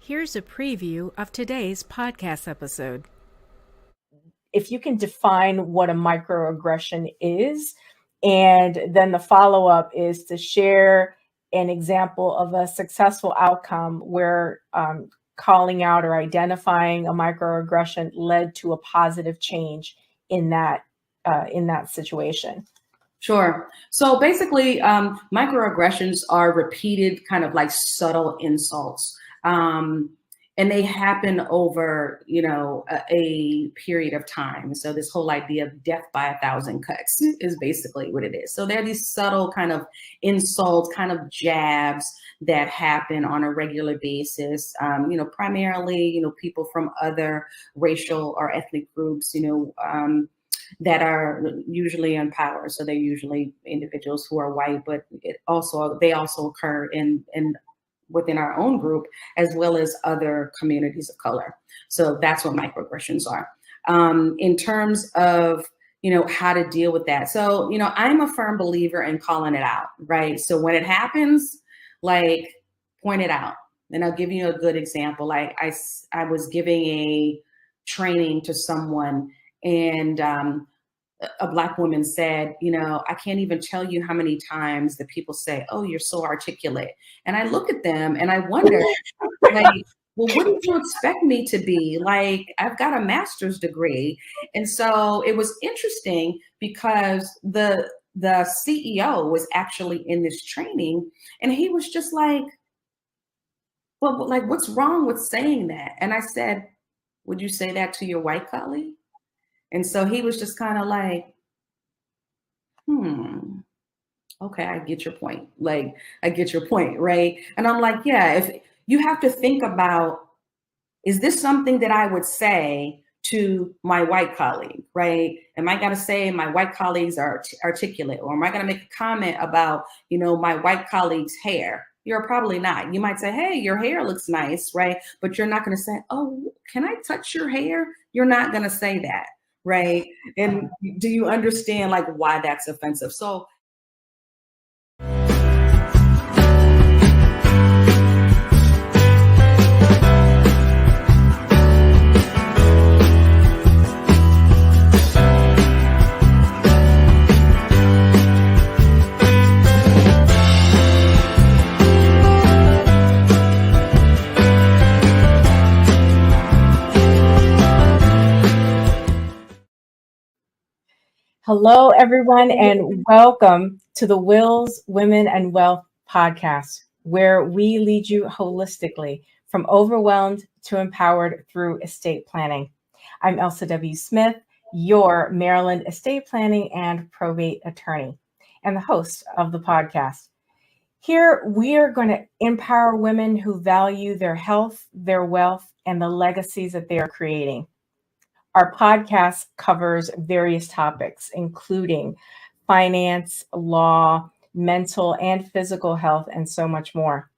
Here's a preview of today's podcast episode. If you can define what a microaggression is, and then the follow-up is to share an example of a successful outcome where calling out or identifying a microaggression led to a positive change in that situation. Sure. So basically, microaggressions are repeated kind of like subtle insults. And they happen over, a period of time. So this whole idea of death by 1,000 cuts is basically what it is. So there are these subtle kind of insults, kind of jabs that happen on a regular basis. Primarily, people from other racial or ethnic groups, that are usually in power. So they're usually individuals who are white, but they also occur within our own group, as well as other communities of color. So that's what microaggressions are. In terms of, how to deal with that. So, I'm a firm believer in calling it out, right? So when it happens, point it out. And I'll give you a good example. I was giving a training to someone, and a Black woman said, I can't even tell you how many times that people say, "Oh, you're so articulate." And I look at them and I wonder, well, what did you expect me to be? I've got a master's degree. And so it was interesting because the CEO was actually in this training, and he was just like, well, what's wrong with saying that? And I said, would you say that to your white colleague? And so he was just kind of like, okay, I get your point. I get your point, right? And I'm like, yeah, if you have to think about, is this something that I would say to my white colleague, right? Am I going to say my white colleagues are articulate? Or am I going to make a comment about, my white colleague's hair? You're probably not. You might say, hey, your hair looks nice, right? But you're not going to say, oh, can I touch your hair? You're not going to say that. Right. And do you understand why that's offensive? So Hello, everyone, and welcome to the Wills, Women, and Wealth podcast, where we lead you holistically from overwhelmed to empowered through estate planning. I'm Elsa W. Smith, your Maryland estate planning and probate attorney, and the host of the podcast. Here, we are going to empower women who value their health, their wealth, and the legacies that they are creating. Our podcast covers various topics, including finance, law, mental and physical health, and so much more.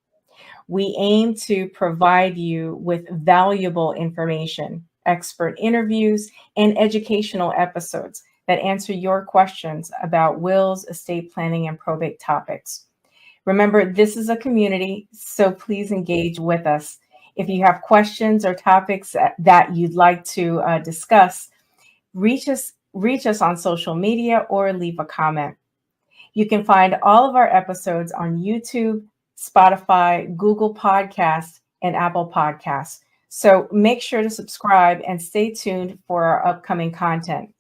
We aim to provide you with valuable information, expert interviews, and educational episodes that answer your questions about wills, estate planning, and probate topics. Remember, this is a community, so please engage with us. If you have questions or topics that you'd like to discuss, reach us on social media or leave a comment. You can find all of our episodes on YouTube, Spotify, Google Podcasts, and Apple Podcasts. So make sure to subscribe and stay tuned for our upcoming content.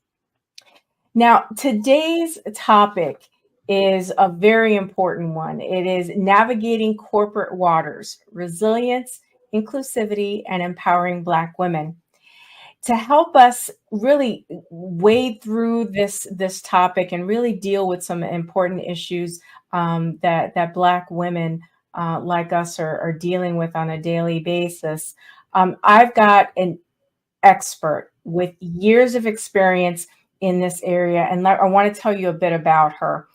Now, today's topic is a very important one. It is navigating corporate waters, resilience, inclusivity, and empowering Black women. To help us really wade through this topic and really deal with some important issues that Black women like us are dealing with on a daily basis, I've got an expert with years of experience in this area, and I want to tell you a bit about her.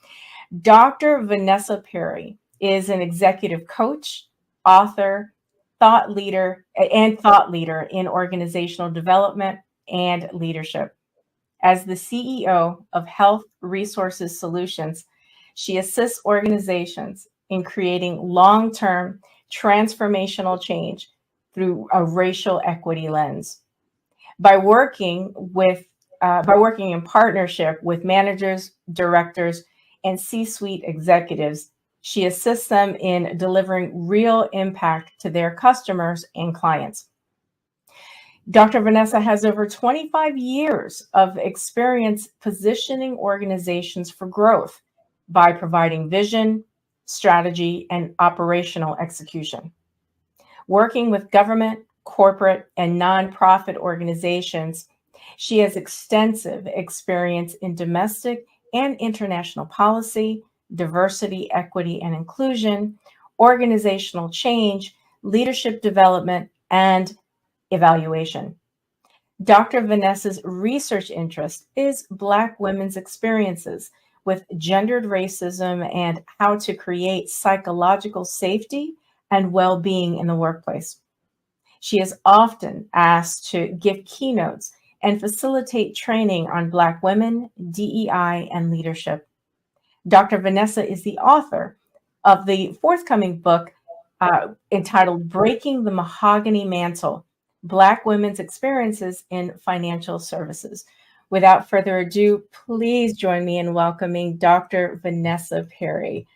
Dr. Venessa Perry is an executive coach, author, thought leader in organizational development and leadership. As the CEO of Health Resources Solutions, she assists organizations in creating long-term transformational change through a racial equity lens. By working in partnership with managers, directors, and C-suite executives, she assists them in delivering real impact to their customers and clients. Dr. Venessa has over 25 years of experience positioning organizations for growth by providing vision, strategy, and operational execution. Working with government, corporate, and nonprofit organizations, she has extensive experience in domestic and international policy, diversity, equity, and inclusion, organizational change, leadership development, and evaluation. Dr. Venessa's research interest is Black women's experiences with gendered racism and how to create psychological safety and well-being in the workplace. She is often asked to give keynotes and facilitate training on Black women, DEI, and leadership. Dr. Venessa is the author of the forthcoming book entitled Breaking the Mahogany Mantle, Black Women's Experiences in Financial Services. Without further ado, please join me in welcoming Dr. Venessa Perry.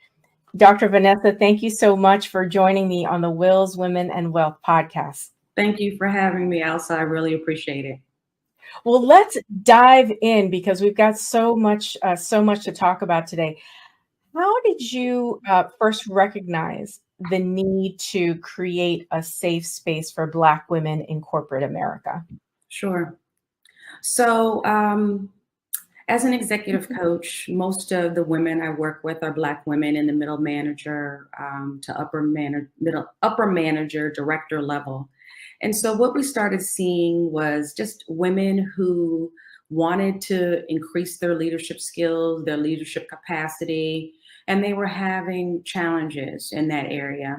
Dr. Venessa, thank you so much for joining me on the Wills, Women, and Wealth podcast. Thank you for having me, Elsa. I really appreciate it. Well, let's dive in because we've got so much to talk about today. How did you first recognize the need to create a safe space for Black women in corporate America? Sure. So, as an executive coach, most of the women I work with are Black women in the middle manager to upper manager, director level. And so what we started seeing was just women who wanted to increase their leadership skills, their leadership capacity, and they were having challenges in that area.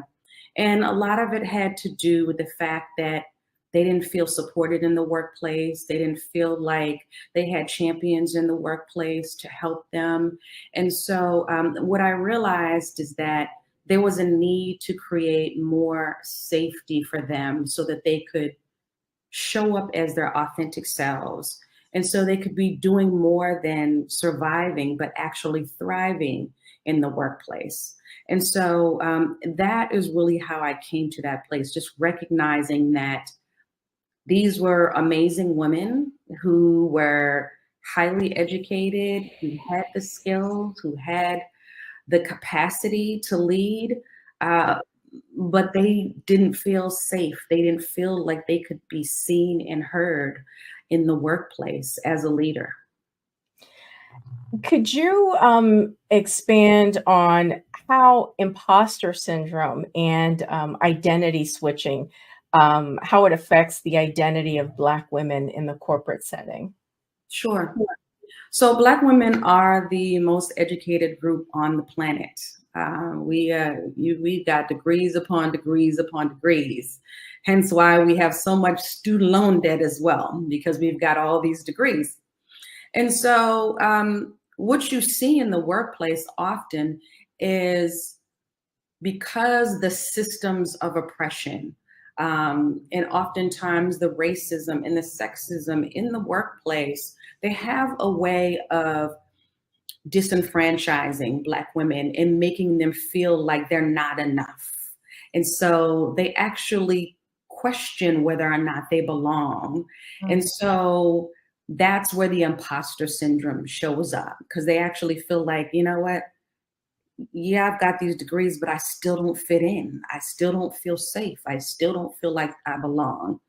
And a lot of it had to do with the fact that they didn't feel supported in the workplace. They didn't feel like they had champions in the workplace to help them. And so what I realized is that there was a need to create more safety for them so that they could show up as their authentic selves. And so they could be doing more than surviving, but actually thriving in the workplace. And so that is really how I came to that place, just recognizing that these were amazing women who were highly educated, who had the skills, who had the capacity to lead, but they didn't feel safe. They didn't feel like they could be seen and heard in the workplace as a leader. Could you expand on how imposter syndrome and identity switching, how it affects the identity of Black women in the corporate setting? Sure. So Black women are the most educated group on the planet. We've got degrees upon degrees upon degrees. Hence why we have so much student loan debt as well, because we've got all these degrees. And so what you see in the workplace often is because the systems of oppression and oftentimes the racism and the sexism in the workplace, they have a way of disenfranchising Black women and making them feel like they're not enough. And so they actually question whether or not they belong. Mm-hmm. And so that's where the imposter syndrome shows up, because they actually feel like, you know what? Yeah, I've got these degrees, but I still don't fit in. I still don't feel safe. I still don't feel like I belong.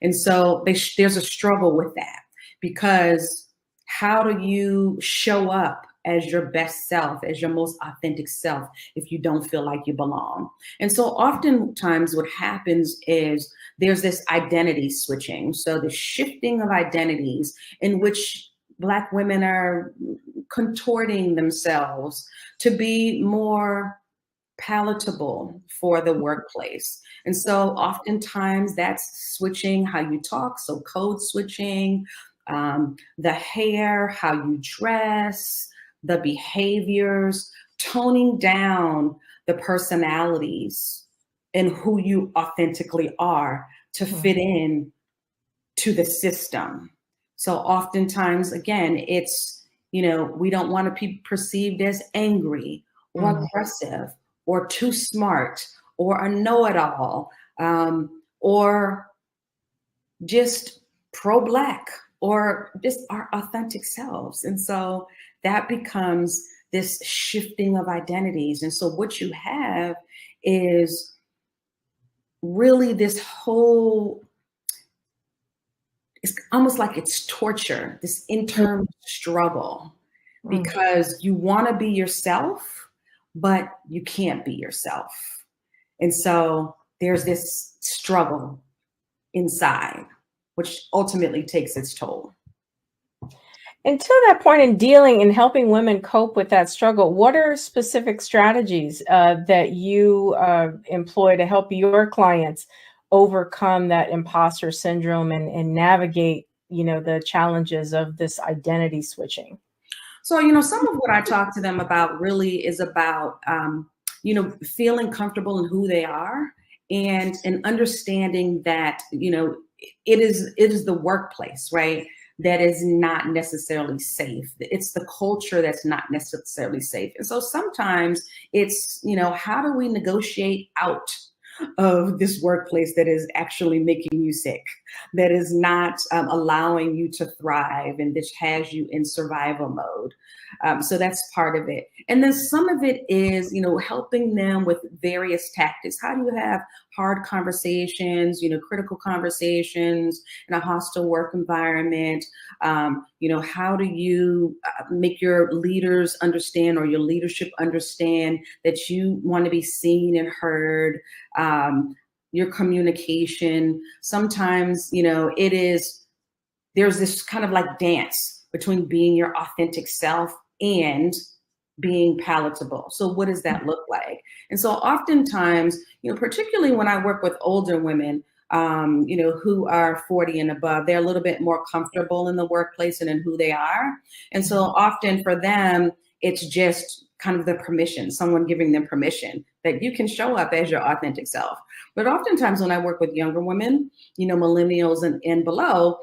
And so there's a struggle with that, because how do you show up as your best self, as your most authentic self, if you don't feel like you belong? And so oftentimes what happens is there's this identity switching. So the shifting of identities in which Black women are contorting themselves to be more palatable for the workplace. And so oftentimes that's switching how you talk, so code switching, the hair, how you dress, the behaviors, toning down the personalities and who you authentically are to fit in to the system. So oftentimes, again, it's, we don't want to be perceived as angry or aggressive or too smart or a know-it-all, or just pro-Black or just our authentic selves. And so that becomes this shifting of identities. And so what you have is really this whole, it's almost like it's torture, this internal struggle, because you want to be yourself, but you can't be yourself. And so there's this struggle inside, which ultimately takes its toll. And to that point, in dealing and helping women cope with that struggle, what are specific strategies that you employ to help your clients overcome that imposter syndrome and navigate, the challenges of this identity switching? So, some of what I talk to them about really is about, feeling comfortable in who they are, and understanding that, it is the workplace, right, that is not necessarily safe. It's the culture that's not necessarily safe. And so sometimes it's, how do we negotiate out of this workplace that is actually making you sick, that is not allowing you to thrive, and which has you in survival mode. So that's part of it. And then some of it is, helping them with various tactics. How do you have hard conversations, critical conversations in a hostile work environment? How do you make your leaders understand, or your leadership understand, that you want to be seen and heard? Your communication. Sometimes, there's this kind of like dance between being your authentic self and being palatable. So what does that look like? And so oftentimes, particularly when I work with older women, who are 40 and above, they're a little bit more comfortable in the workplace and in who they are. And so often for them, it's just kind of the permission, someone giving them permission that you can show up as your authentic self. But oftentimes when I work with younger women, millennials and below,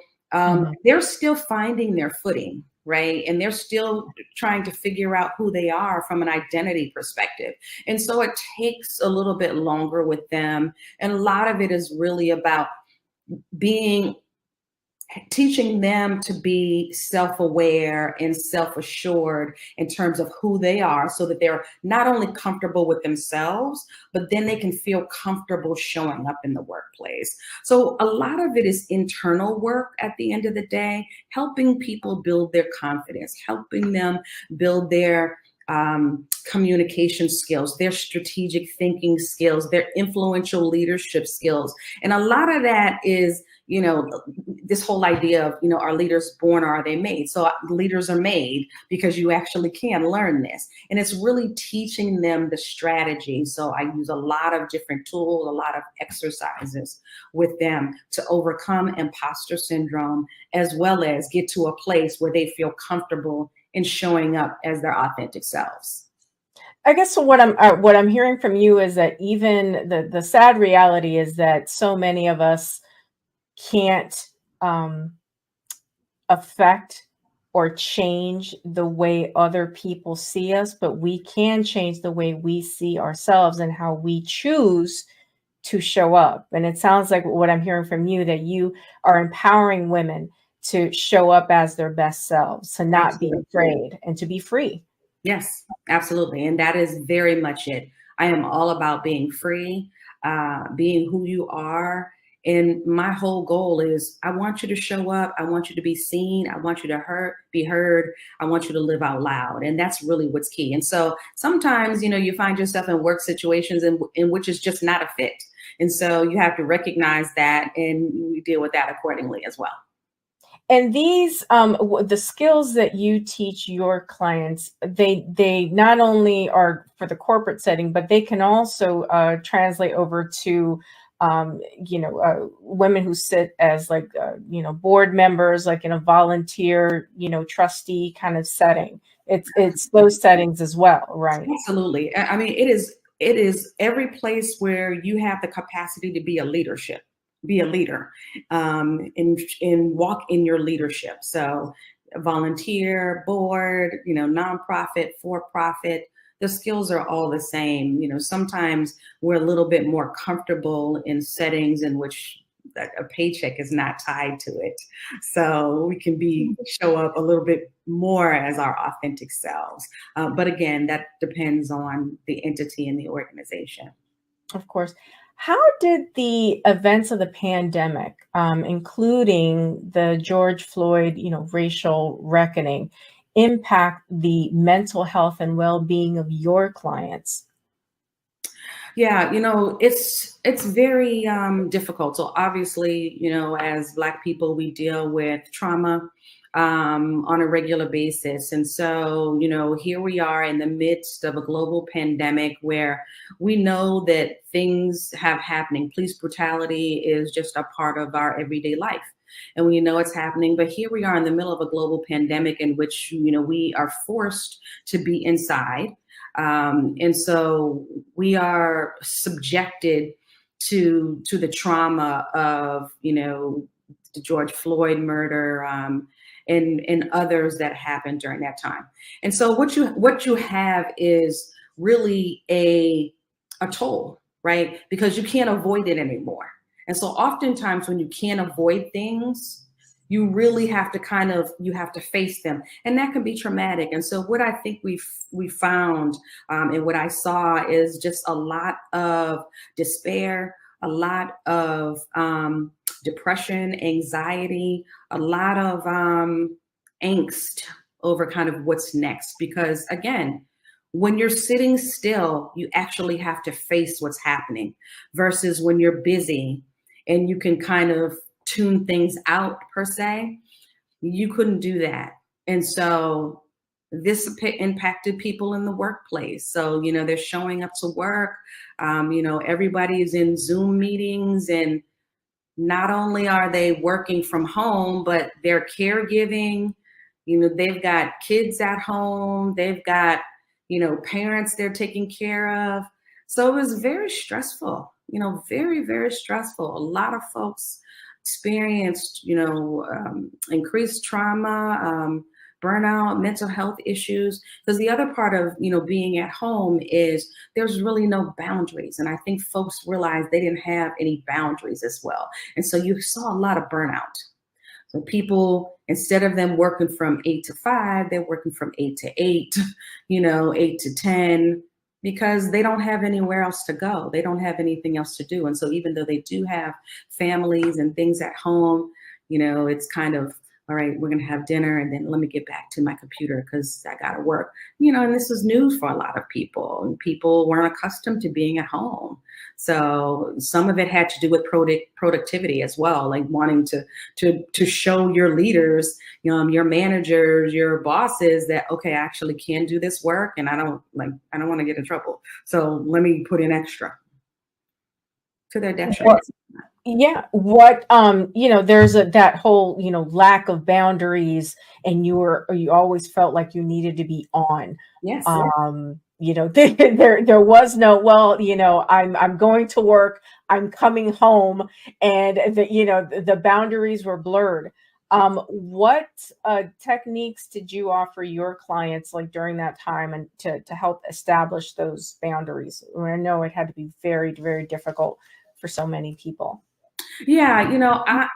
they're still finding their footing, right? And they're still trying to figure out who they are from an identity perspective. And so it takes a little bit longer with them. And a lot of it is really about teaching them to be self-aware and self-assured in terms of who they are, so that they're not only comfortable with themselves, but then they can feel comfortable showing up in the workplace. So a lot of it is internal work at the end of the day, helping people build their confidence, helping them build their communication skills, their strategic thinking skills, their influential leadership skills. And a lot of that is, this whole idea of, are leaders born or are they made? So leaders are made because you actually can learn this. And it's really teaching them the strategy. So I use a lot of different tools, a lot of exercises with them to overcome imposter syndrome, as well as get to a place where they feel comfortable in showing up as their authentic selves. I guess what I'm hearing from you is that even the sad reality is that so many of us can't affect or change the way other people see us, but we can change the way we see ourselves and how we choose to show up. And it sounds like what I'm hearing from you, that you are empowering women to show up as their best selves, to not be afraid, and to be free. Yes, absolutely. And that is very much it. I am all about being free, being who you are. And my whole goal is, I want you to show up. I want you to be seen. I want you to be heard. I want you to live out loud. And that's really what's key. And so sometimes, you find yourself in work situations in which is just not a fit. And so you have to recognize that, and we deal with that accordingly as well. And these, the skills that you teach your clients, they not only are for the corporate setting, but they can also translate over to, women who sit as board members, like in a volunteer, trustee kind of setting. It's those settings as well, right? Absolutely. I mean, it is it is every place where you have the capacity to be a leader, and walk in your leadership. So volunteer, board, nonprofit, for profit, the skills are all the same. Sometimes we're a little bit more comfortable in settings in which a paycheck is not tied to it. So we can show up a little bit more as our authentic selves. But again, that depends on the entity and the organization. Of course. How did the events of the pandemic, including the George Floyd, racial reckoning, impact the mental health and well-being of your clients? Yeah, it's very difficult. So obviously, as Black people, we deal with trauma on a regular basis. And so, here we are in the midst of a global pandemic where we know that things have happening. Police brutality is just a part of our everyday life. And we know it's happening, but here we are in the middle of a global pandemic in which, we are forced to be inside. And so we are subjected to the trauma of, the George Floyd murder, and others that happened during that time. And so what you have is really a toll, right? Because you can't avoid it anymore. And so oftentimes when you can't avoid things, you really have to you have to face them, and that can be traumatic. And so what I think we found, and what I saw is just a lot of despair, a lot of depression, anxiety, a lot of angst over kind of what's next. Because again, when you're sitting still, you actually have to face what's happening, versus when you're busy and you can kind of tune things out per se, you couldn't do that. And so this impacted people in the workplace. So, they're showing up to work, everybody is in Zoom meetings, and not only are they working from home, but they're caregiving, they've got kids at home, they've got, parents they're taking care of. So it was very stressful, very, very stressful. A lot of folks experienced, increased trauma, burnout, mental health issues. Because the other part of, being at home is there's really no boundaries. And I think folks realized they didn't have any boundaries as well. And so you saw a lot of burnout. So people, instead of them working from 8 to 5, they're working from 8 to 8, 8 to 10, because they don't have anywhere else to go. They don't have anything else to do. And so even though they do have families and things at home, it's kind of, all right, we're going to have dinner and then let me get back to my computer because I got to work. And this is news for a lot of people, and people weren't accustomed to being at home. So some of it had to do with productivity as well, like wanting to show your leaders, your managers, your bosses that, okay, I actually can do this work, and I don't want to get in trouble. So let me put in extra, to their detriment. Yeah. What, there's that whole, lack of boundaries, and you always felt like you needed to be on. Yes. There was no, well, I'm going to work, I'm coming home, and the boundaries were blurred. What techniques did you offer your clients like during that time, and to help establish those boundaries? I know it had to be very, very difficult for so many people. Yeah,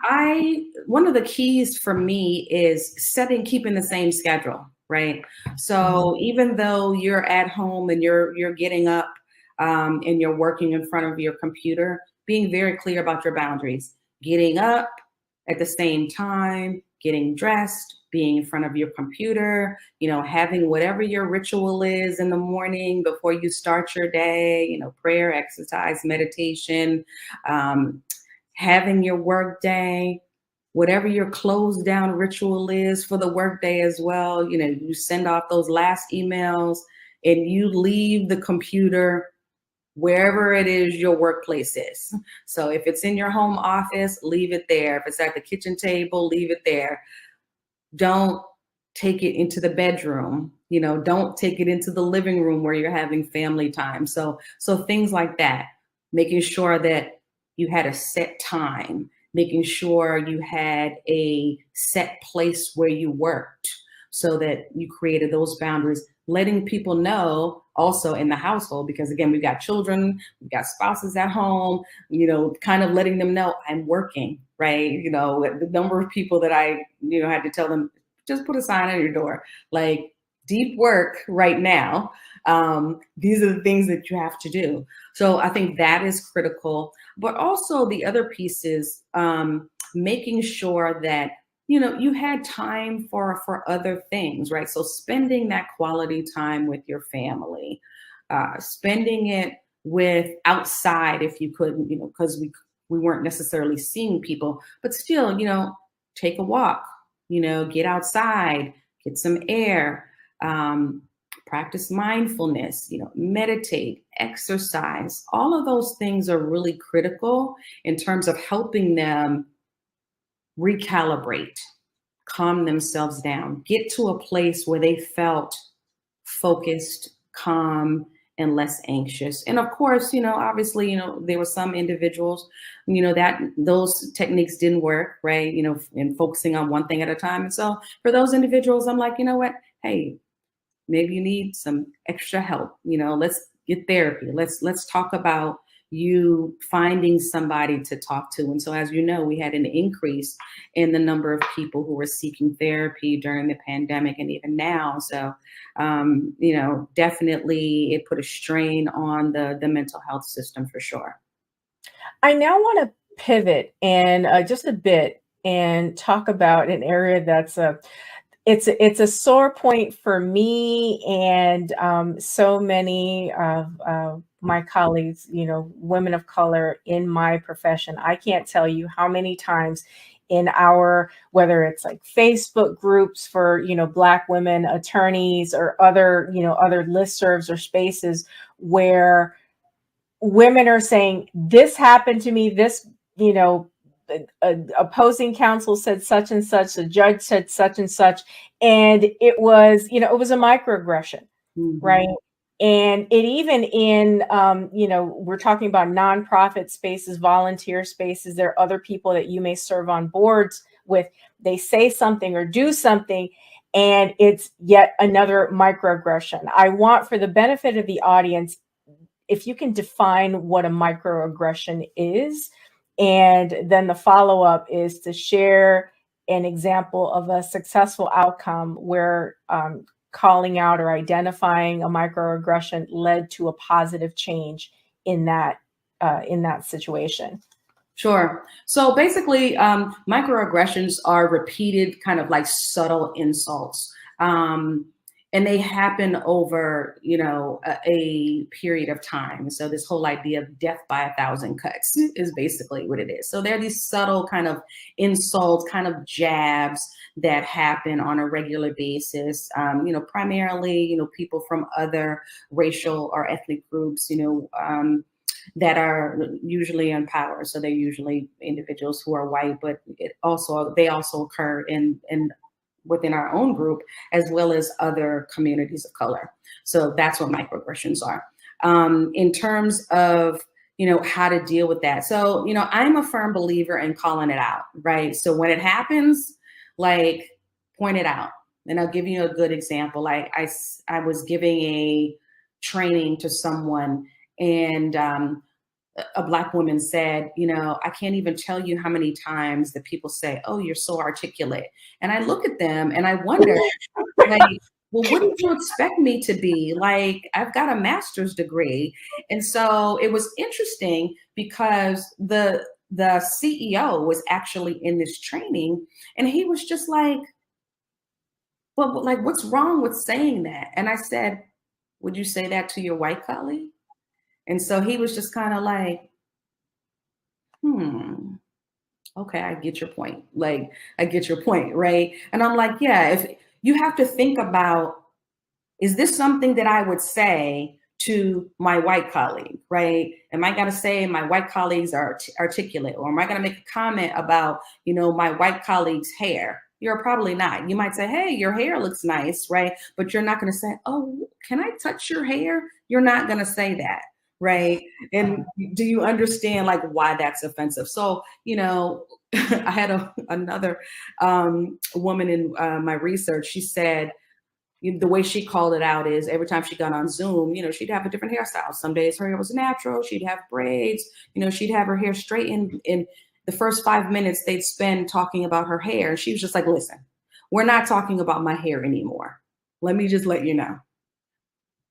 I one of the keys for me is keeping the same schedule, right? So even though you're at home and you're getting up, and you're working in front of your computer, being very clear about your boundaries, getting up at the same time, getting dressed, being in front of your computer, having whatever your ritual is in the morning before you start your day, prayer, exercise, meditation, having your work day, whatever your close down ritual is for the work day as well. You send off those last emails and you leave the computer wherever it is your workplace is. So if it's in your home office, leave it there. If it's at the kitchen table, leave it there. Don't take it into the bedroom don't take it into the living room where you're having family time. So things like that, making sure that you had a set time, making sure you had a set place where you worked so that you created those boundaries, letting people know also in the household, because again, we've got children, we've got spouses at home, kind of letting them know I'm working, right? The number of people that I, had to tell them, just put a sign on your door, like, deep work right now. These are the things that you have to do. So I think that is critical. But also the other piece is making sure that you had time for other things, right? So spending that quality time with your family, spending it with outside if you could, because we weren't necessarily seeing people, but still, take a walk, get outside, get some air. Practice mindfulness, meditate, exercise. All of those things are really critical in terms of helping them recalibrate, calm themselves down, get to a place where they felt focused, calm, and less anxious. And of course, obviously, there were some individuals, that those techniques didn't work, right? In focusing on one thing at a time. And so for those individuals, I'm like, you know what? Hey, maybe you need some extra help. Let's get therapy. Let's talk about you finding somebody to talk to. And so, as you know, we had an increase in the number of people who were seeking therapy during the pandemic and even now. So, definitely it put a strain on the mental health system for sure. I now want to pivot and just a bit and talk about an area that's it's a sore point for me and so many of my colleagues, women of color in my profession. I can't tell you how many times in our, whether it's like Facebook groups for, Black women attorneys or other, other listservs or spaces where women are saying, this happened to me, this, opposing counsel said such and such, the judge said such and such, and it was a microaggression, right? And it even in we're talking about nonprofit spaces, volunteer spaces, there are other people that you may serve on boards with, they say something or do something and it's yet another microaggression. I want, for the benefit of the audience, if you can define what a microaggression is. And then the follow-up is to share an example of a successful outcome where calling out or identifying a microaggression led to a positive change in that situation. Sure. So basically, microaggressions are repeated kind of like subtle insults. And they happen over, a period of time. So this whole idea of death by 1,000 cuts is basically what it is. So there are these subtle kind of insults, kind of jabs that happen on a regular basis. Primarily, people from other racial or ethnic groups, that are usually in power. So they're usually individuals who are white, but they also occur in within our own group, as well as other communities of color. So that's what microaggressions are. In terms of, how to deal with that. So, I'm a firm believer in calling it out, right? So when it happens, like, point it out. And I'll give you a good example. Like I was giving a training to someone and a Black woman said, I can't even tell you how many times that people say, oh, you're so articulate. And I look at them and I wonder, like, well, what did you expect me to be? Like, I've got a master's degree. And so it was interesting because the CEO was actually in this training and he was just like, well, like, what's wrong with saying that? And I said, would you say that to your white colleague? And so he was just kind of like, okay, I get your point. Like, I get your point, right? And I'm like, yeah, if you have to think about, is this something that I would say to my white colleague, right? Am I gonna say my white colleagues are articulate? Or am I gonna make a comment about, my white colleague's hair, You're probably not. You might say, hey, your hair looks nice, right? But you're not going to say, oh, can I touch your hair? You're not going to say that, right? And do you understand like why that's offensive? So, I had another woman in my research. She said, the way she called it out is every time she got on Zoom, she'd have a different hairstyle. Some days her hair was natural. She'd have braids, she'd have her hair straightened. In the first 5 minutes they'd spend talking about her hair. She was just like, listen, we're not talking about my hair anymore. Let me just let you know.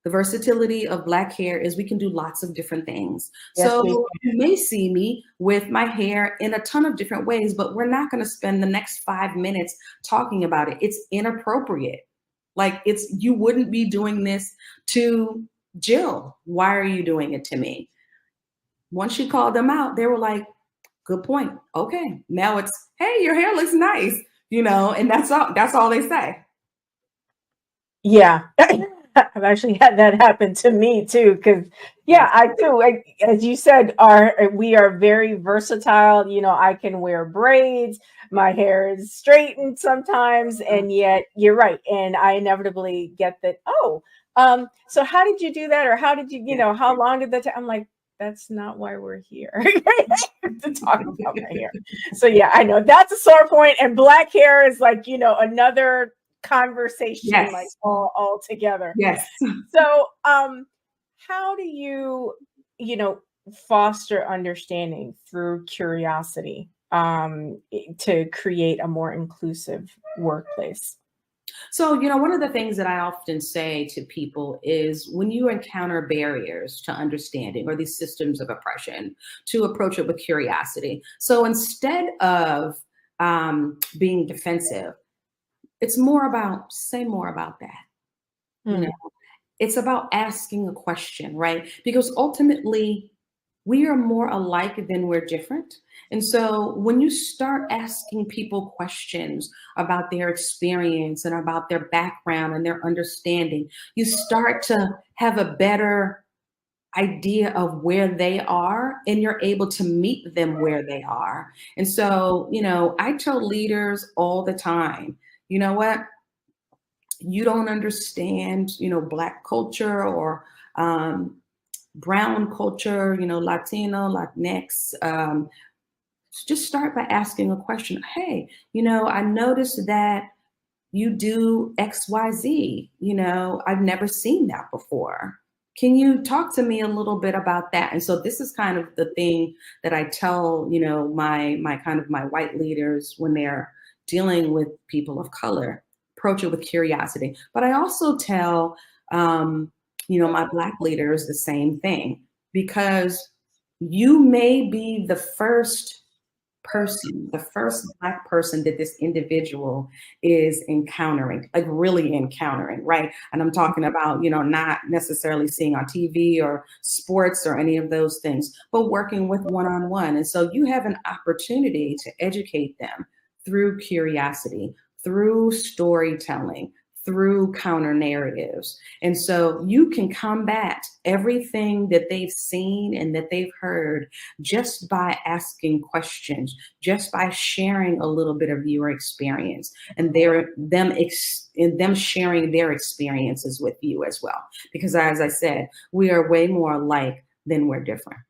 The versatility of Black hair is we can do lots of different things. Yes, so you may see me with my hair in a ton of different ways, but we're not going to spend the next 5 minutes talking about it. It's inappropriate. Like you wouldn't be doing this to Jill. Why are you doing it to me? Once she called them out, they were like, good point. Okay. Now it's, hey, your hair looks nice, and that's all they say. Yeah. I've actually had that happen to me too. Cause I too, as you said, we are very versatile. I can wear braids. My hair is straightened sometimes. And yet you're right. And I inevitably get that. Oh, so how did you do that? Or how did you, how long did that take? I'm like, that's not why we're here to talk about my hair. So yeah, I know that's a sore point. And Black hair is like, another conversation, yes. like all together. Yes. So how do you foster understanding through curiosity to create a more inclusive workplace? So, one of the things that I often say to people is when you encounter barriers to understanding or these systems of oppression, to approach it with curiosity. So instead of being defensive, it's more about, say more about that. It's about asking a question, right? Because ultimately, we are more alike than we're different. And so when you start asking people questions about their experience and about their background and their understanding, you start to have a better idea of where they are, and you're able to meet them where they are. And so, I tell leaders all the time, you know what? You don't understand, Black culture or brown culture, Latino, Latinx. Just start by asking a question. Hey, I noticed that you do XYZ. I've never seen that before. Can you talk to me a little bit about that? And so this is kind of the thing that I tell, my kind of my white leaders when they're dealing with people of color. Approach it with curiosity. But I also tell, my Black leaders the same thing, because you may be the first Black person that this individual is encountering, like really encountering, right? And I'm talking about, not necessarily seeing on TV or sports or any of those things, but working with one-on-one. And so you have an opportunity to educate them through curiosity, through storytelling, through counter narratives. And so you can combat everything that they've seen and that they've heard just by asking questions, just by sharing a little bit of your experience, and them sharing their experiences with you as well. Because as I said, we are way more alike than we're different.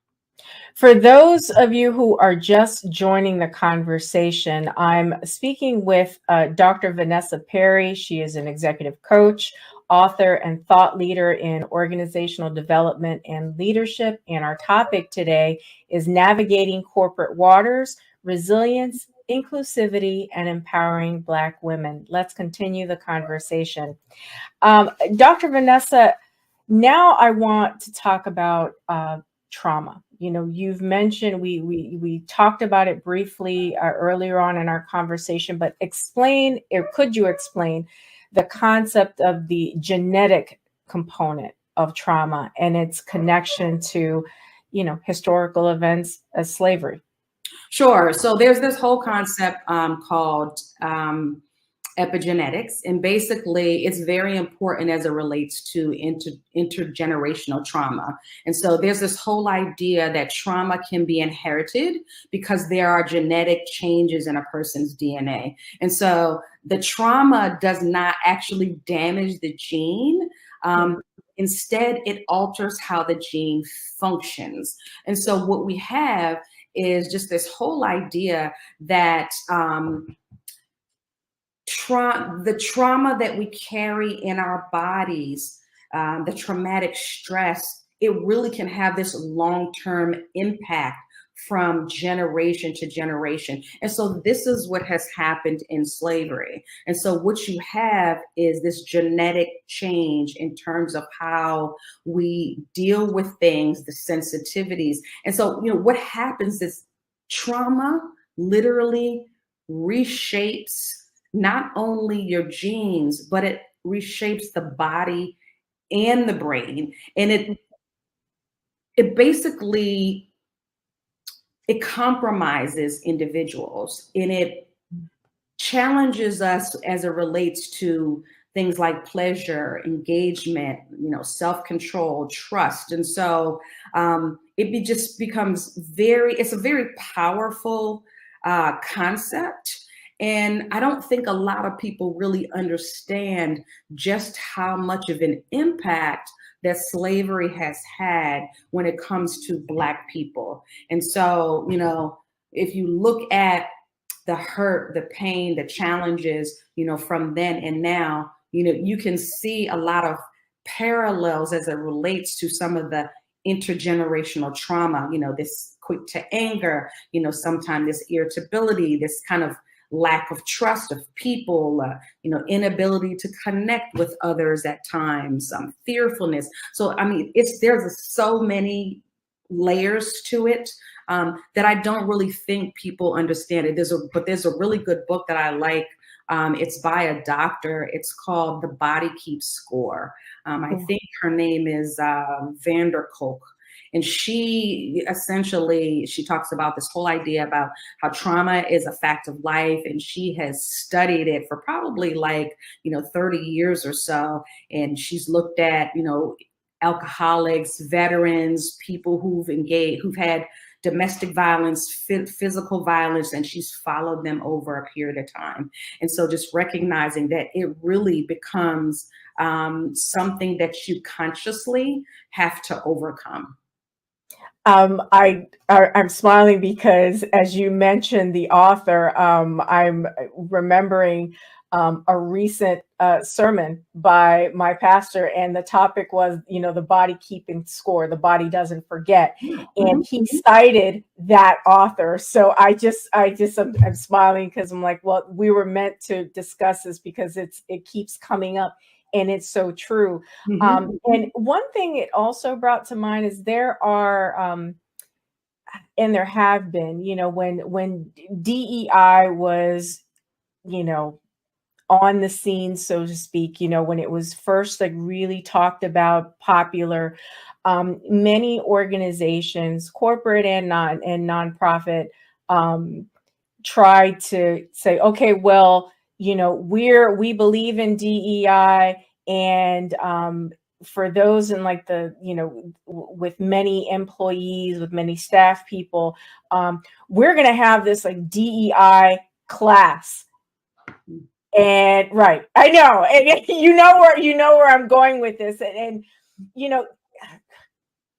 For those of you who are just joining the conversation, I'm speaking with Dr. Venessa Perry. She is an executive coach, author, and thought leader in organizational development and leadership. And our topic today is navigating corporate waters, resilience, inclusivity, and empowering Black women. Let's continue the conversation. Dr. Venessa, now I want to talk about trauma. You've mentioned, we talked about it briefly earlier on in our conversation, but could you explain the concept of the genetic component of trauma and its connection to, historical events as slavery? Sure. So there's this whole concept called epigenetics. And basically, it's very important as it relates to intergenerational trauma. And so there's this whole idea that trauma can be inherited because there are genetic changes in a person's DNA. And so the trauma does not actually damage the gene. Instead, it alters how the gene functions. And so what we have is just this whole idea that the trauma that we carry in our bodies, the traumatic stress, it really can have this long-term impact from generation to generation. And so this is what has happened in slavery. And so what you have is this genetic change in terms of how we deal with things, the sensitivities. And so, what happens is trauma literally reshapes not only your genes, but it reshapes the body and the brain. And it basically, it compromises individuals, and it challenges us as it relates to things like pleasure, engagement, self-control, trust. And so it just becomes it's a very powerful concept. And I don't think a lot of people really understand just how much of an impact that slavery has had when it comes to Black people. And so, if you look at the hurt, the pain, the challenges, from then and now, you can see a lot of parallels as it relates to some of the intergenerational trauma, this quick to anger, sometimes this irritability, this kind of lack of trust of people, inability to connect with others at times, fearfulness. So, there's so many layers to it that I don't really think people understand it. There's a really good book that I like. It's by a doctor. It's called The Body Keeps Score. I think her name is Vanderkolk. And she talks about this whole idea about how trauma is a fact of life. And she has studied it for probably 30 years or so. And she's looked at, alcoholics, veterans, people who've had domestic violence, physical violence, and she's followed them over a period of time. And so just recognizing that it really becomes something that you consciously have to overcome. I'm smiling because as you mentioned the author, I'm remembering a recent sermon by my pastor, and the topic was, the body keeping score, the body doesn't forget, and he cited that author. So I'm smiling because I'm like, well, we were meant to discuss this because it keeps coming up. And it's so true. And one thing it also brought to mind is there are, and there have been, when DEI was, on the scene, so to speak, when it was first really talked about, popular, many organizations, corporate and nonprofit, tried to say, okay, well, we believe in DEI, and for those in with many employees, with many staff people, we're going to have this DEI class. And right, I know, and you know where I'm going with this, and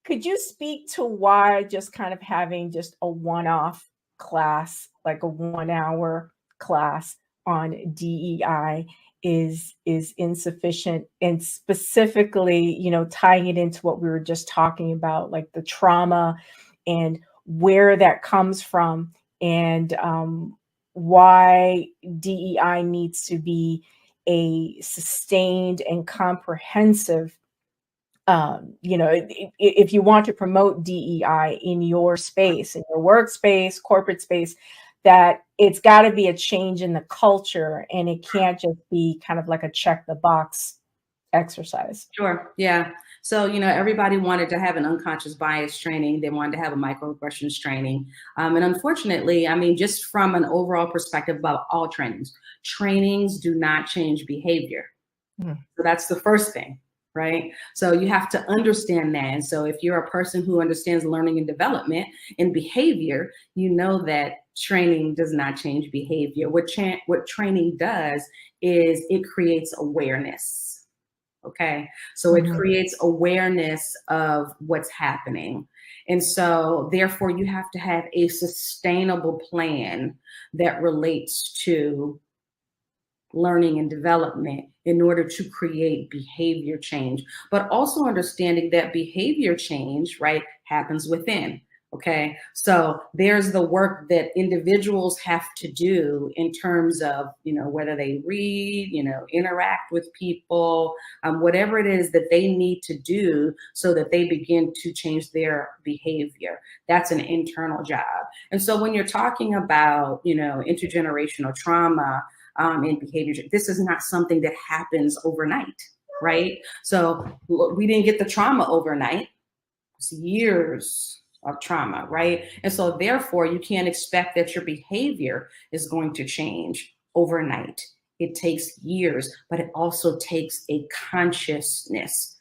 could you speak to why just kind of having just a one-off class, like a 1-hour class on DEI is insufficient, and specifically, tying it into what we were just talking about, like the trauma and where that comes from, and why DEI needs to be a sustained and comprehensive, if you want to promote DEI in your space, in your workspace, corporate space, that it's got to be a change in the culture, and it can't just be kind of like a check the box exercise. Sure. Yeah. So, everybody wanted to have an unconscious bias training. They wanted to have a microaggressions training. And unfortunately, just from an overall perspective about all trainings do not change behavior. So that's the first thing, right? So you have to understand that. And so if you're a person who understands learning and development and behavior, you know that training does not change behavior. What training does is it creates awareness. Okay. So it creates awareness of what's happening. And so therefore you have to have a sustainable plan that relates to learning and development in order to create behavior change, but also understanding that behavior change, right, happens within. Okay, so there's the work that individuals have to do in terms of, whether they read, interact with people, whatever it is that they need to do so that they begin to change their behavior. That's an internal job. And so when you're talking about, intergenerational trauma, and behavior, this is not something that happens overnight, right? So we didn't get the trauma overnight. It's years of trauma, right? And so therefore you can't expect that your behavior is going to change overnight. It takes years, but it also takes a consciousness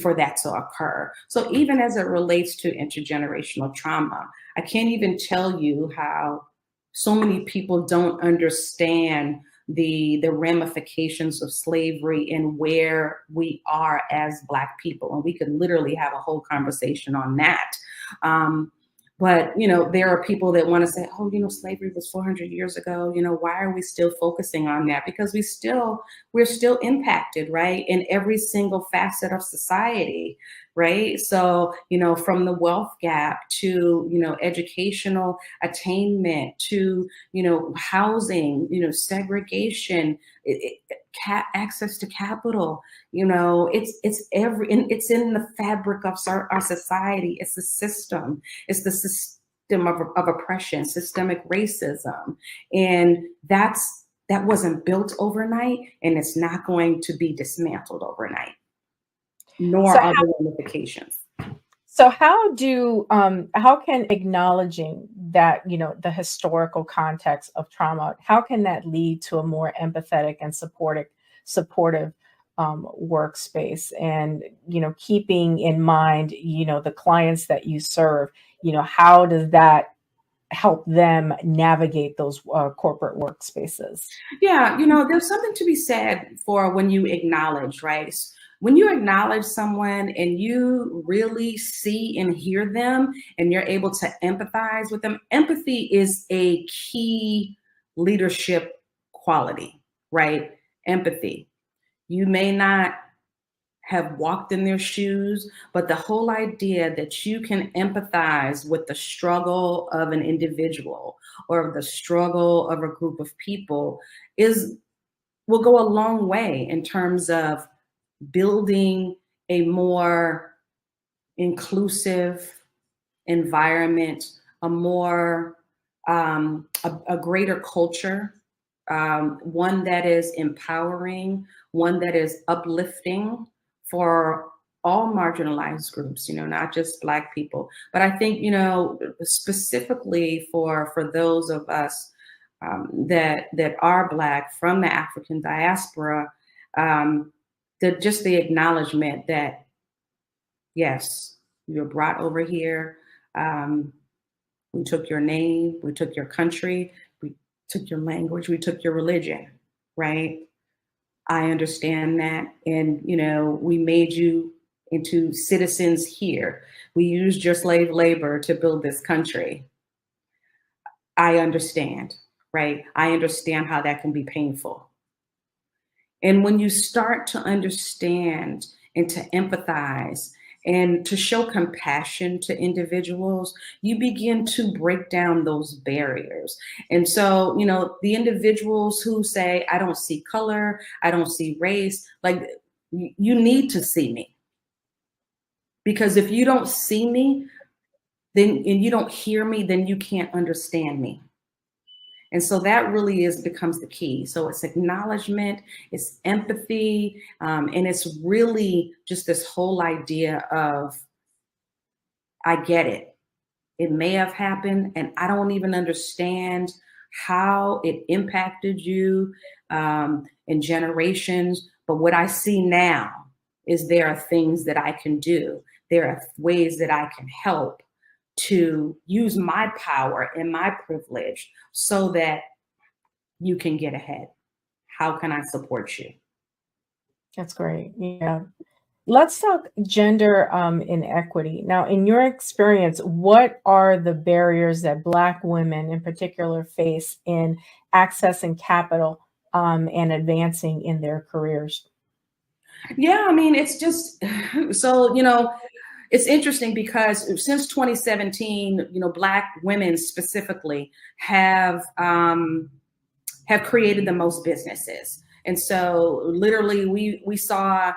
for that to occur. So even as it relates to intergenerational trauma, I can't even tell you how so many people don't understand the ramifications of slavery and where we are as Black people. And we could literally have a whole conversation on that. But, there are people that want to say, oh, slavery was 400 years ago. Why are we still focusing on that? Because we're still impacted, right? In every single facet of society, right? So, from the wealth gap to, educational attainment to, housing, segregation, access to capital, it's in the fabric of our society. It's the system. It's the system of oppression, systemic racism. And that wasn't built overnight, and it's not going to be dismantled overnight, nor are the ramifications. So how can acknowledging that, the historical context of trauma, how can that lead to a more empathetic and supportive workspace? And, keeping in mind, the clients that you serve, how does that help them navigate those corporate workspaces? Yeah, there's something to be said for when you acknowledge, right? When you acknowledge someone and you really see and hear them and you're able to empathize with them, empathy is a key leadership quality, right? Empathy. You may not have walked in their shoes, but the whole idea that you can empathize with the struggle of an individual or the struggle of a group of people will go a long way in terms of building a more inclusive environment, a more a greater culture, one that is empowering, one that is uplifting for all marginalized groups, not just Black people. But I think, specifically for those of us that are Black from the African diaspora, the acknowledgement that, yes, you're brought over here. We took your name, we took your country, we took your language, we took your religion, right? I understand that. And, we made you into citizens here. We used your slave labor to build this country. I understand, right? I understand how that can be painful. And when you start to understand and to empathize and to show compassion to individuals, you begin to break down those barriers. And so, the individuals who say, I don't see color, I don't see race, like, you need to see me. Because if you don't see me, and you don't hear me, then you can't understand me. And so that really becomes the key. So it's acknowledgement, it's empathy, and it's really just this whole idea of, I get it. It may have happened, and I don't even understand how it impacted you in generations. But what I see now is there are things that I can do. There are ways that I can help to use my power and my privilege so that you can get ahead. How can I support you? That's great. Yeah. Let's talk gender inequity. Now, in your experience, what are the barriers that Black women in particular face in accessing capital and advancing in their careers? Yeah, I mean, it's just so, it's interesting because since 2017, Black women specifically have created the most businesses. And so literally we saw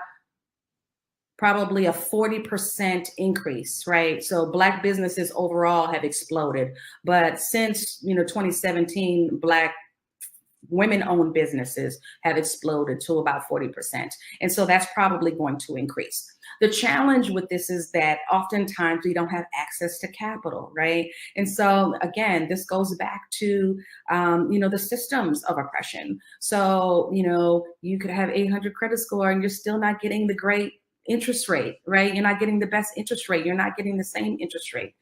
probably a 40% increase, right? So Black businesses overall have exploded. But since 2017, Black women-owned businesses have exploded to about 40%. And so that's probably going to increase. The challenge with this is that oftentimes we don't have access to capital, right? And so again, this goes back to, the systems of oppression. So, you could have 800 credit score and you're still not getting the great interest rate, right? You're not getting the best interest rate. You're not getting the same interest rate.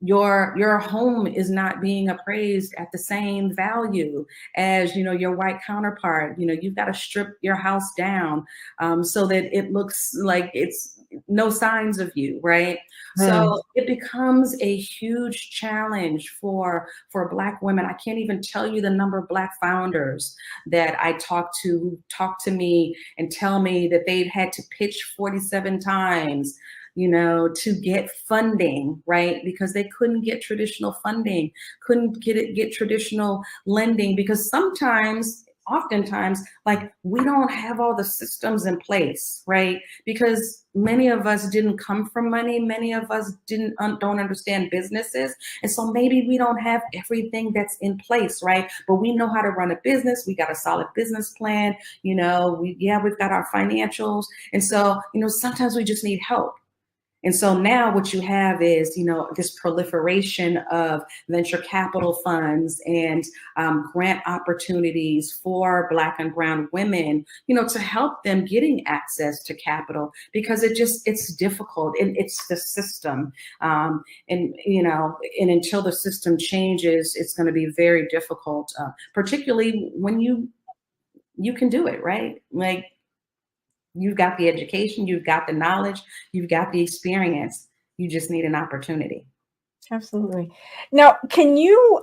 Your home is not being appraised at the same value as your white counterpart. You've got to strip your house down so that it looks like it's no signs of you, right? So it becomes a huge challenge for Black women. I can't even tell you the number of Black founders that I talk to who talk to me and tell me that they've had to pitch 47 times to get funding, right? Because they couldn't get traditional funding, couldn't get traditional lending, because oftentimes, like, we don't have all the systems in place, right? Because many of us didn't come from money. Many of us don't understand businesses. And so maybe we don't have everything that's in place, right? But we know how to run a business. We got a solid business plan. We've got our financials. And so, sometimes we just need help. And so now what you have is, this proliferation of venture capital funds and grant opportunities for Black and brown women, to help them getting access to capital, because it's difficult and it's the system. And until the system changes, it's going to be very difficult, particularly when you can do it, right? Like, you've got the education, you've got the knowledge, you've got the experience. You just need an opportunity. Absolutely. Now, can you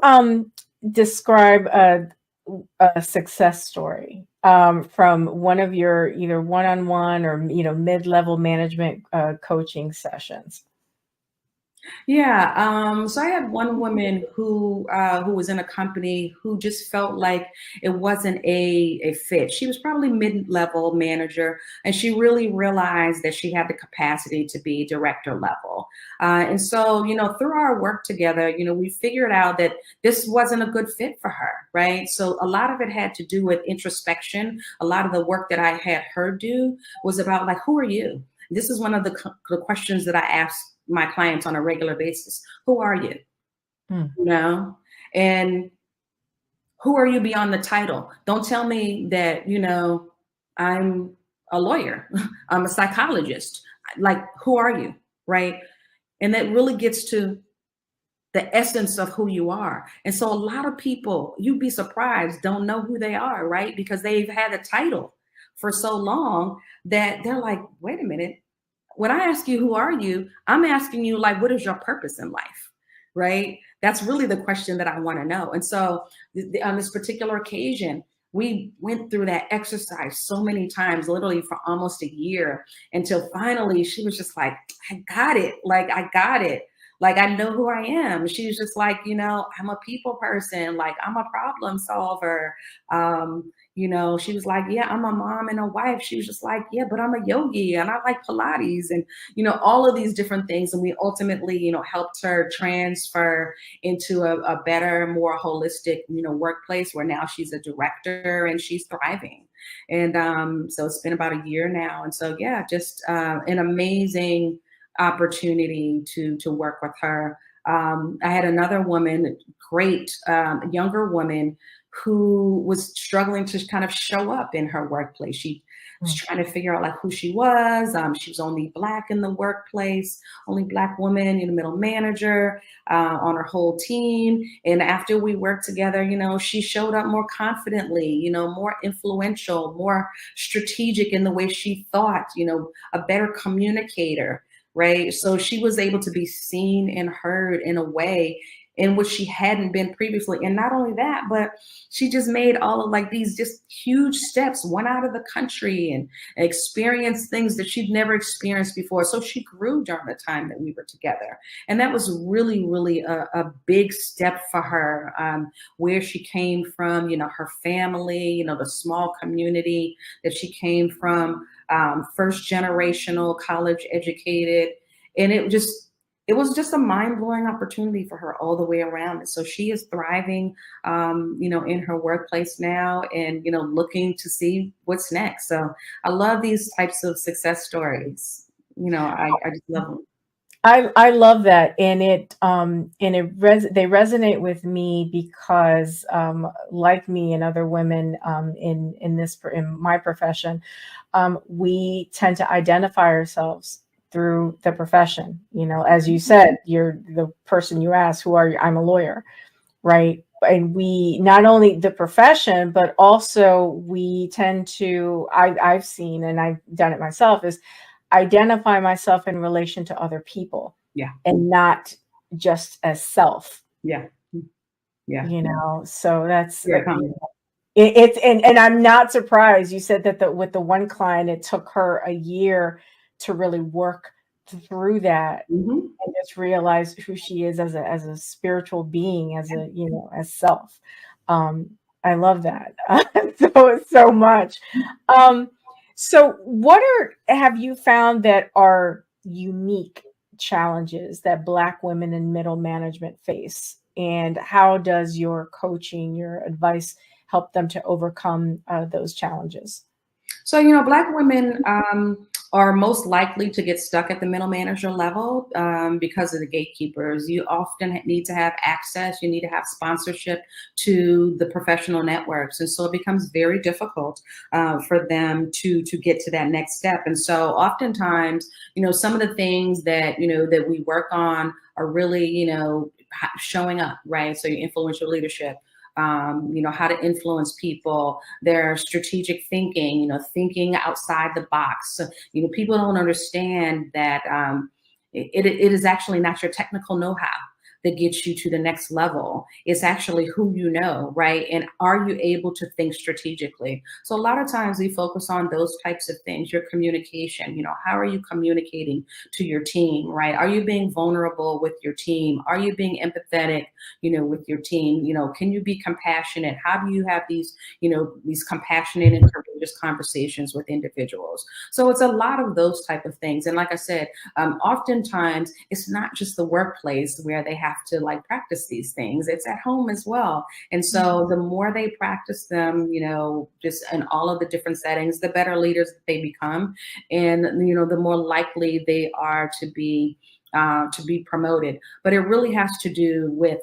describe a success story from one of your either one-on-one or mid-level management coaching sessions? Yeah. So I had one woman who was in a company who just felt like it wasn't a fit. She was probably mid-level manager, and she really realized that she had the capacity to be director level. And so, through our work together, we figured out that this wasn't a good fit for her, right? So a lot of it had to do with introspection. A lot of the work that I had her do was about, like, who are you? This is one of the questions that I ask my clients on a regular basis. Who are you? And who are you beyond the title? Don't tell me that, I'm a lawyer, I'm a psychologist. Like, who are you, right? And that really gets to the essence of who you are. And so a lot of people, you'd be surprised, don't know who they are, right? Because they've had a title for so long that they're like, wait a minute. When I ask you, who are you? I'm asking you, like, what is your purpose in life, right? That's really the question that I want to know. And so on this particular occasion, we went through that exercise so many times, literally for almost a year, until finally she was just like, I got it. Like, I got it. Like, I know who I am. She was just like, I'm a people person. Like, I'm a problem solver. She was like, yeah, I'm a mom and a wife. She was just like, yeah, but I'm a yogi and I like Pilates and, all of these different things. And we ultimately, helped her transfer into a better, more holistic, workplace where now she's a director and she's thriving. And so it's been about a year now. And so, yeah, just an amazing opportunity to work with her. I had another woman, great younger woman, who was struggling to kind of show up in her workplace. She was trying to figure out like who she was. She was only Black in the workplace, only Black woman, middle manager on her whole team. And after we worked together, she showed up more confidently, more influential, more strategic in the way she thought, a better communicator. Right. So she was able to be seen and heard in a way in which she hadn't been previously. And not only that, but she just made all of like these just huge steps, went out of the country and experienced things that she'd never experienced before. So she grew during the time that we were together. And that was really, really a big step for her, where she came from, her family, the small community that she came from, first generational college educated. And it was just a mind-blowing opportunity for her all the way around. And so she is thriving, in her workplace now and, looking to see what's next. So I love these types of success stories. I just love them. I love that. And they resonate with me because, like me and other women, in my profession, we tend to identify ourselves through the profession. As you said, you're the person you asked, who are you? I'm a lawyer, right? And we, not only the profession, but also we tend to, I've seen, and I've done it myself, is identify myself in relation to other people. Yeah. And not just as self. Yeah. Yeah. So that's, and I'm not surprised. You said that with the one client, it took her a year to really work through that and just realize who she is as a spiritual being, as as self. I love that so much. So what have you found that are unique challenges that Black women in middle management face? And how does your coaching, your advice help them to overcome those challenges? So, Black women are most likely to get stuck at the middle manager level because of the gatekeepers. You often need to have access, you need to have sponsorship to the professional networks. And so it becomes very difficult for them to get to that next step. And so oftentimes, some of the things that, that we work on are really, showing up, right? So your influential leadership, how to influence people, their strategic thinking, thinking outside the box. So, people don't understand that it is actually not your technical know-how that gets you to the next level. It's actually who you know, right? And are you able to think strategically? So a lot of times we focus on those types of things, your communication, how are you communicating to your team, right? Are you being vulnerable with your team? Are you being empathetic, with your team? Can you be compassionate? How do you have these, these compassionate and courageous conversations with individuals? So it's a lot of those type of things. And like I said, oftentimes it's not just the workplace where they have to like practice these things. It's at home as well. And so the more they practice them, just in all of the different settings, the better leaders they become. And, the more likely they are to be promoted. But it really has to do with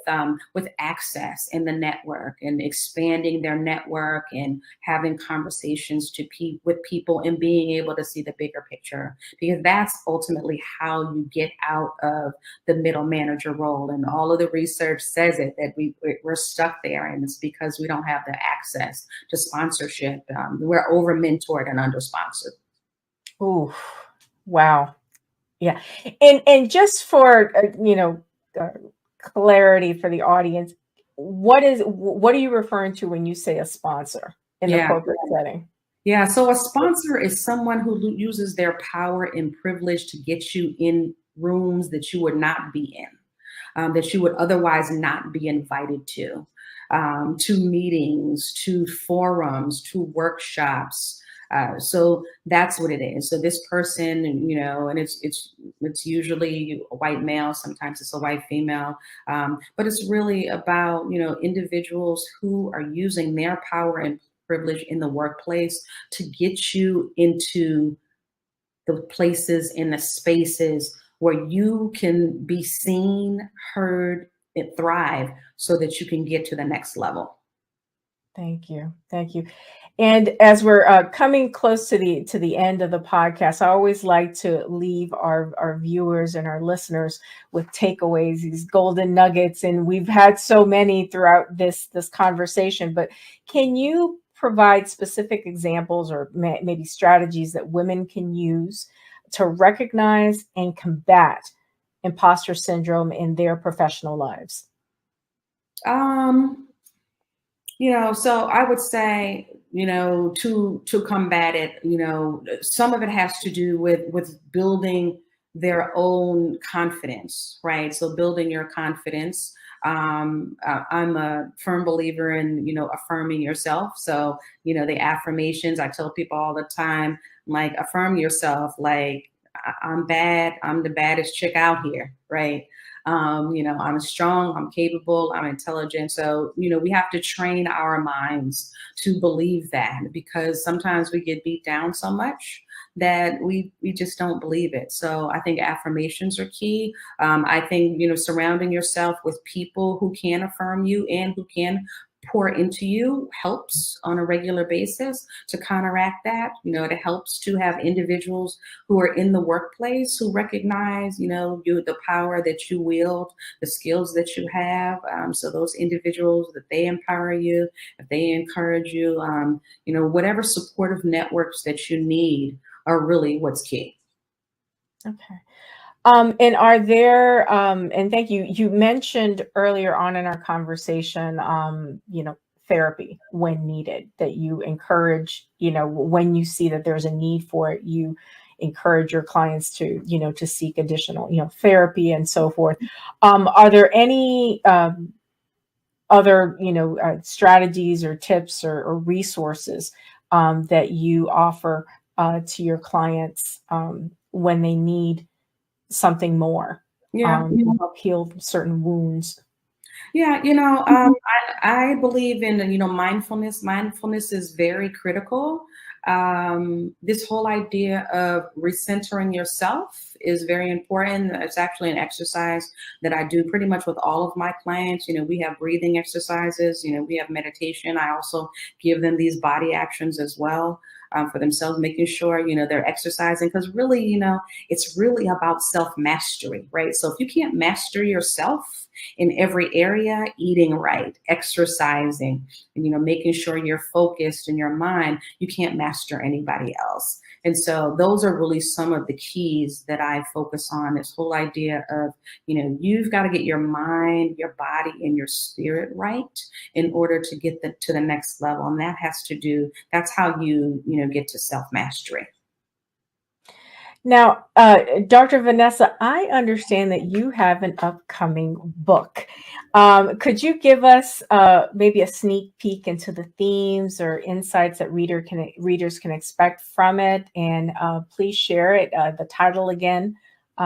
access in the network and expanding their network and having conversations with people and being able to see the bigger picture, because that's ultimately how you get out of the middle manager role. And all of the research says it, that we're stuck there, and it's because we don't have the access to sponsorship. We're over mentored and under sponsored. Oh, wow. Yeah. And just for, clarity for the audience, what are you referring to when you say a sponsor in the corporate setting? Yeah. So a sponsor is someone who uses their power and privilege to get you in rooms that you would not be in. that you would otherwise not be invited to meetings, to forums, to workshops. So that's what it is. So this person, and it's usually a white male, sometimes it's a white female, but it's really about, individuals who are using their power and privilege in the workplace to get you into the places and the spaces where you can be seen, heard, and thrive so that you can get to the next level. Thank you. Thank you. And as we're coming close to the end of the podcast, I always like to leave our viewers and our listeners with takeaways, these golden nuggets. And we've had so many throughout this conversation, but can you provide specific examples or maybe strategies that women can use to recognize and combat imposter syndrome in their professional lives? So I would say, to combat it, some of it has to do with building their own confidence, right? So building your confidence. I'm a firm believer in, affirming yourself. So, the affirmations, I tell people all the time, like, affirm yourself, like, I'm bad, I'm the baddest chick out here, right? I'm strong, I'm capable, I'm intelligent. So, we have to train our minds to believe that, because sometimes we get beat down so much that we just don't believe it. So I think affirmations are key. I think, surrounding yourself with people who can affirm you and who can pour into you helps on a regular basis to counteract that. It helps to have individuals who are in the workplace who recognize, the power that you wield, the skills that you have. So those individuals, that they empower you, if they encourage you, whatever supportive networks that you need are really what's key. Okay. And are there, and thank you, you mentioned earlier on in our conversation, therapy when needed, that you encourage, when you see that there's a need for it, you encourage your clients to, to seek additional, therapy and so forth. Are there any other, strategies or tips or resources that you offer to your clients when they need something more to help heal certain wounds? Yeah, I believe in, mindfulness. Mindfulness is very critical. This whole idea of recentering yourself is very important. It's actually an exercise that I do pretty much with all of my clients. We have breathing exercises, we have meditation. I also give them these body actions as well. For themselves, making sure, they're exercising, because really, it's really about self-mastery, right? So if you can't master yourself in every area, eating right, exercising, and, making sure you're focused in your mind, you can't master anybody else. And so those are really some of the keys that I focus on, this whole idea of, you've got to get your mind, your body, and your spirit right in order to get to the next level. And that's how you get to self-mastery. Now, Dr. Venessa, I understand that you have an upcoming book. Could you give us maybe a sneak peek into the themes or insights that readers can expect from it? And please share it, the title again,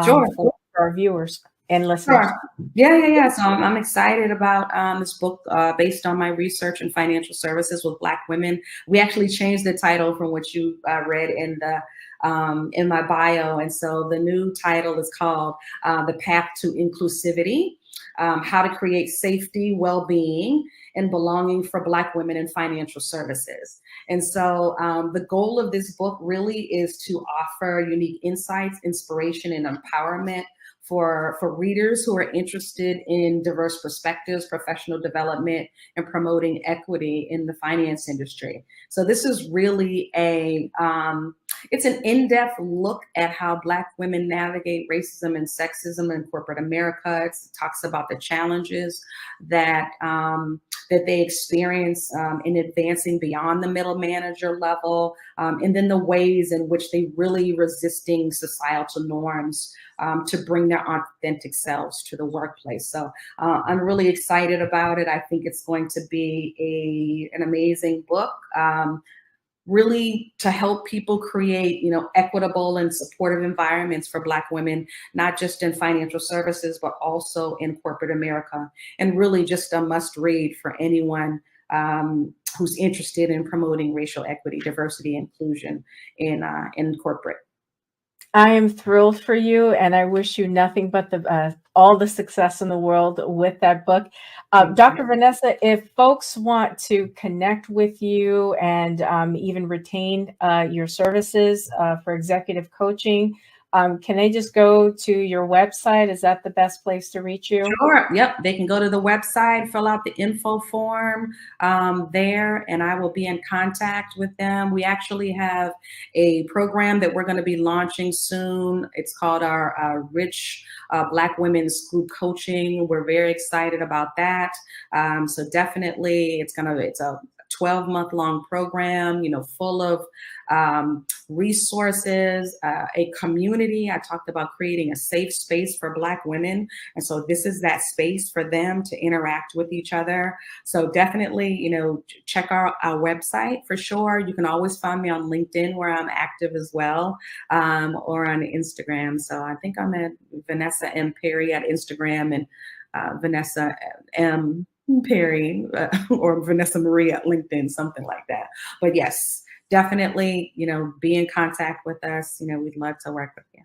Sure. for our viewers and listeners. Sure. Yeah. So I'm excited about this book based on my research in financial services with Black women. We actually changed the title from what you read in my bio. And so the new title is called The Path to Inclusivity, How to Create Safety, Well-Being, and Belonging for Black Women in Financial Services. And so the goal of this book really is to offer unique insights, inspiration, and empowerment for readers who are interested in diverse perspectives, professional development, and promoting equity in the finance industry. So this is really it's an in-depth look at how Black women navigate racism and sexism in corporate America. It talks about the challenges that that they experience in advancing beyond the middle manager level, and then the ways in which they really resisting societal norms to bring their authentic selves to the workplace. So I'm really excited about it. I think it's going to be an amazing book. Really to help people create, equitable and supportive environments for Black women, not just in financial services, but also in corporate America. And really just a must read for anyone who's interested in promoting racial equity, diversity, inclusion in corporate. I am thrilled for you, and I wish you nothing but all the success in the world with that book. Dr. Venessa, if folks want to connect with you and even retain your services for executive coaching, can they just go to your website? Is that the best place to reach you? Sure. Yep. They can go to the website, fill out the info form there, and I will be in contact with them. We actually have a program that we're going to be launching soon. It's called our Rich Black Women's Group Coaching. We're very excited about that. So definitely it's a 12-month long program, full of resources, a community. I talked about creating a safe space for Black women. And so this is that space for them to interact with each other. So definitely, check our website for sure. You can always find me on LinkedIn, where I'm active as well, or on Instagram. So I think I'm at Venessa M. Perry at Instagram, and Venessa M. Perry or Venessa Marie at LinkedIn, something like that. But yes, definitely, be in contact with us. We'd love to work with you.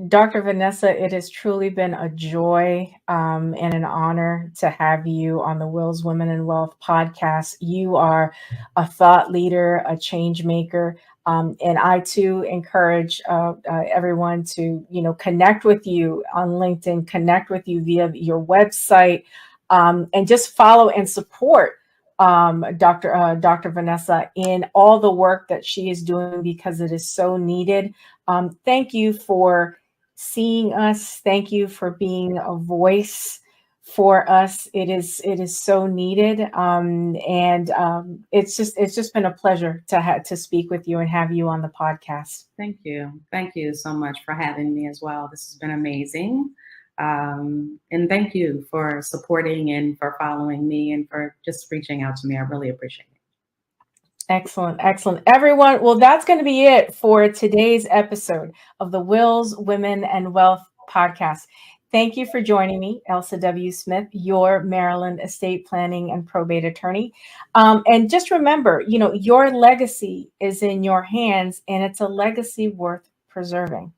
Dr. Venessa, it has truly been a joy and an honor to have you on the Wills Women and Wealth podcast. You are a thought leader, a change maker. And I too encourage everyone to, connect with you on LinkedIn, connect with you via your website, and just follow and support Dr. Venessa in all the work that she is doing, because it is so needed. Thank you for seeing us. Thank you for being a voice for us. It is so needed. It's just been a pleasure to speak with you and have you on the podcast. Thank you. Thank you so much for having me as well. This has been amazing. And thank you for supporting and for following me and for just reaching out to me. I really appreciate it. Excellent. Excellent. Everyone, well, that's going to be it for today's episode of the Wills, Women, and Wealth podcast. Thank you for joining me, Elsa W. Smith, your Maryland estate planning and probate attorney. And just remember, your legacy is in your hands, and it's a legacy worth preserving.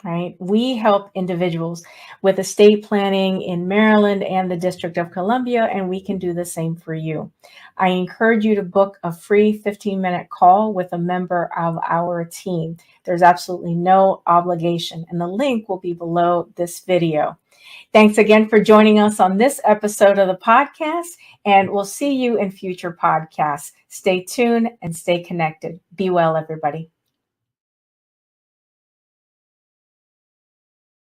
Right? We help individuals with estate planning in Maryland and the District of Columbia, and we can do the same for you. I encourage you to book a free 15-minute call with a member of our team. There's absolutely no obligation, and the link will be below this video. Thanks again for joining us on this episode of the podcast, and we'll see you in future podcasts. Stay tuned and stay connected. Be well, everybody.